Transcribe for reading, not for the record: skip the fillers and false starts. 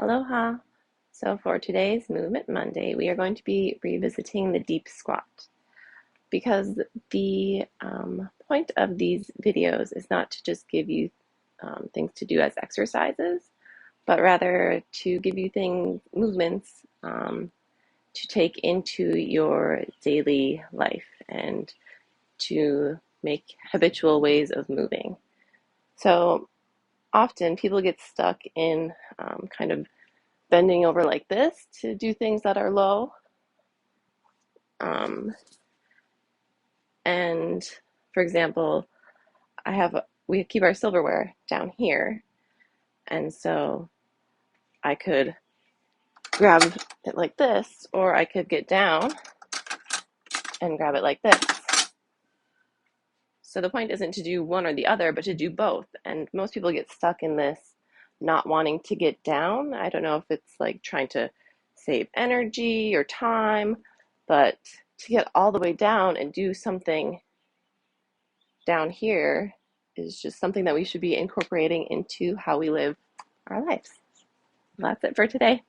Aloha! So for today's Movement Monday, we are going to be revisiting the deep squat because the point of these videos is not to just give you things to do as exercises, but rather to give you movements to take into your daily life and to make habitual ways of moving. So often people get stuck in kind of bending over like this to do things that are low. Um, and for example, we keep our silverware down here, and so I could grab it like this, or I could get down and grab it like this. So the point isn't to do one or the other, but to do both. And most people get stuck in this not wanting to get down. I don't know if it's like trying to save energy or time, but to get all the way down and do something down here is just something that we should be incorporating into how we live our lives. That's it for today.